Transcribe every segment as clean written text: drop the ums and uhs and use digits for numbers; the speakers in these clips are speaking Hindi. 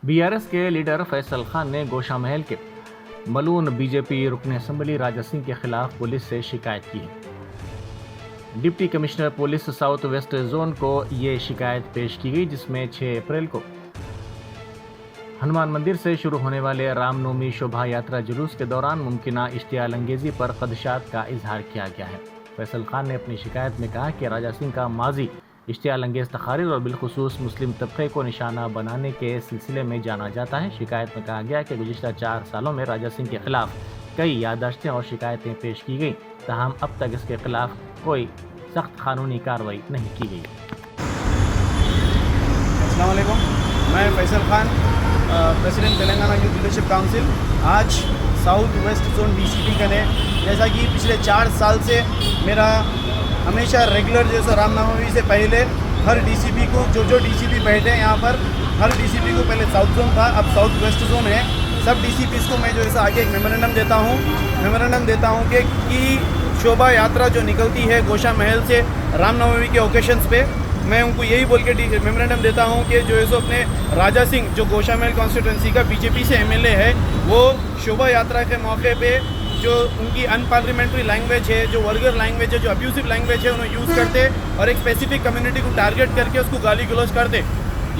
बीआरएस के लीडर फैसल खान ने गोशा महल के मलून बीजेपी रुकन असम्बली राजा सिंह के खिलाफ पुलिस से शिकायत की है। Deputy commissioner police south west zone को ये शिकायत पेश की गई, जिसमें 6 अप्रैल को हनुमान मंदिर से शुरू होने वाले रामनवमी शोभा यात्रा जुलूस के दौरान मुमकिना इश्तियाल अंगेजी पर खदशात का इजहार किया गया है। फैसल खान ने अपनी शिकायत में कहा कि राजा सिंह का माजी इश्तियाल अंगेज तकारीर और बिलखुसूस मुस्लिम तबके को निशाना बनाने के सिलसिले में जाना जाता है। शिकायत में कहा गया कि गुज़िश्ता 4 सालों में राजा सिंह के खिलाफ कई याददाश्तें और शिकायतें पेश की गई, ताहम अब तक इसके खिलाफ कोई सख्त कानूनी कार्रवाई नहीं की गई। अस्सलाम वालेकुम, मैं Faisal Khan, president Telangana youth leadership council. आज साउथ वेस्ट जोन डीसीपी का ने, जैसा कि पिछले 4 साल से मेरा हमेशा रेगुलर जैसा रामनवमी से पहले हर डीसीपी को जो डीसीपी बैठे हैं यहाँ पर, हर डीसीपी को पहले साउथ जोन था, अब साउथ वेस्ट जोन है। सब डीसीपीज़ को मैं जो ऐसा आगे एक मेमोरेंडम देता हूँ कि शोभा यात्रा जो निकलती है गोशा महल से रामनवमी के ओकेशंस पे, मैं उनको यही बोल के मेमोरेंडम देता हूँ कि जो है सो अपने राजा सिंह जो गोशा महल कॉन्स्टिट्यूंसी का बीजेपी से एमएलए है, वो शोभा यात्रा के मौके पे जो उनकी अनपार्लियामेंट्री लैंग्वेज है, जो वर्गर लैंग्वेज है, जो अब्यूसिव लैंग्वेज है, उन्हें यूज़ करते और एक स्पेसिफिक कम्युनिटी को टारगेट करके उसको गाली गलौज करते।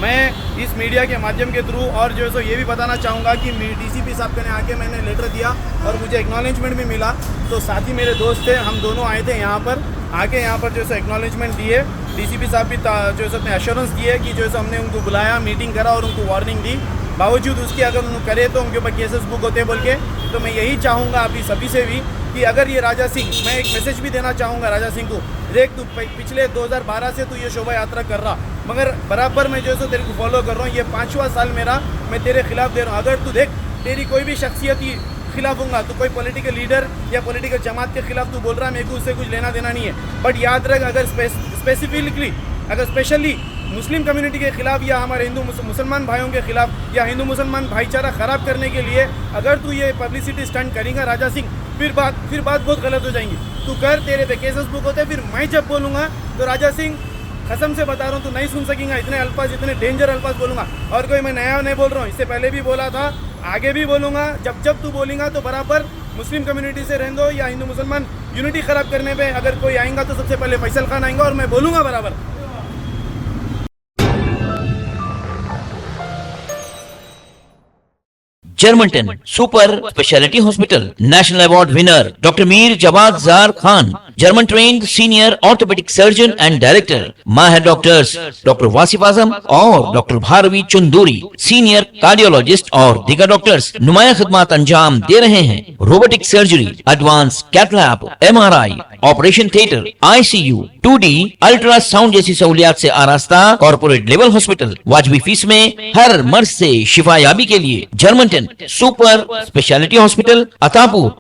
मैं इस मीडिया के माध्यम के थ्रू और जो है सो ये भी बताना चाहूँगा कि डीसीपी साहब के आके मैंने लेटर दिया और मुझे एक्नॉलेजमेंट भी मिला, तो साथ ही मेरे दोस्त थे, हम दोनों आए थे यहाँ पर, आके यहाँ पर जो है एक्नॉलेजमेंट दिए। डीसीपी साहब भी जो है अपने एश्योरेंस दिए कि जो है हमने उनको बुलाया, मीटिंग करा और उनको वार्निंग दी। बावजूद उसके अगर उन्होंने करे तो उनके ऊपर केसेस बुक होते बोल के, तो मैं यही चाहूँगा आप सभी से भी कि अगर ये राजा सिंह, मैं एक मैसेज भी देना चाहूँगा राजा सिंह को, देख तू पिछले 2012 से तू ये शोभा यात्रा कर रहा, मगर बराबर मैं जो है तेरे को फॉलो कर रहा हूँ, ये 5वां साल मेरा, मैं तेरे खिलाफ दे रहा हूँ। अगर तू देख तेरी कोई भी शख्सियत ही खिलाफ होगा, तो कोई पॉलिटिकल लीडर या पॉलिटिकल जमात के खिलाफ तू बोल रहा है, मेरे को उससे कुछ लेना देना नहीं है। बट याद रख, अगर स्पेसिफिकली अगर स्पेशली मुस्लिम कम्युनिटी के खिलाफ या हमारे हिंदू मुसलमान भाइयों के खिलाफ या हिंदू मुसलमान भाईचारा ख़राब करने के लिए अगर तू ये पब्लिसिटी स्टंट करेगा राजा सिंह, फिर बात बहुत गलत हो जाएंगी। तू कर, तेरे पे केसेस बुक होते, फिर मैं जब बोलूँगा तो राजा सिंह कसम से बता रहा हूँ, तो नहीं सुन सकेंगे। इतने अल्फाज, इतने डेंजर अल्फाज बोलूँगा, और कोई मैं नया नहीं बोल रहा हूँ, इससे पहले भी बोला था, आगे भी बोलूँगा। जब तू बोलेगा तो बराबर मुस्लिम कम्युनिटी से रहने दो या हिंदू मुसलमान यूनिटी ख़राब करने पर अगर कोई आएगा तो सबसे पहले फैसल खान आएंगा और मैं बोलूँगा बराबर। जर्मनटन super speciality hospital national award winner doctor Mir Jawad Zar Khan, German trained senior orthopaedic surgeon and director, माहिर डॉक्टर्स डॉक्टर वासिफ आजम और doctor Bharvi Chanduri, senior cardiologist और दीगर डॉक्टर्स नुमाया खिदमत अंजाम दे रहे हैं। Robotic surgery, advance cath lab, MRI, operation theatre, ICU, 2D ultrasound जैसी सहूलियात से आरास्ता कॉर्पोरेट लेवल हॉस्पिटल, वाजबी फीस में हर मर्ज से शिफायाबी के लिए Germanton super speciality hospital, Attapur.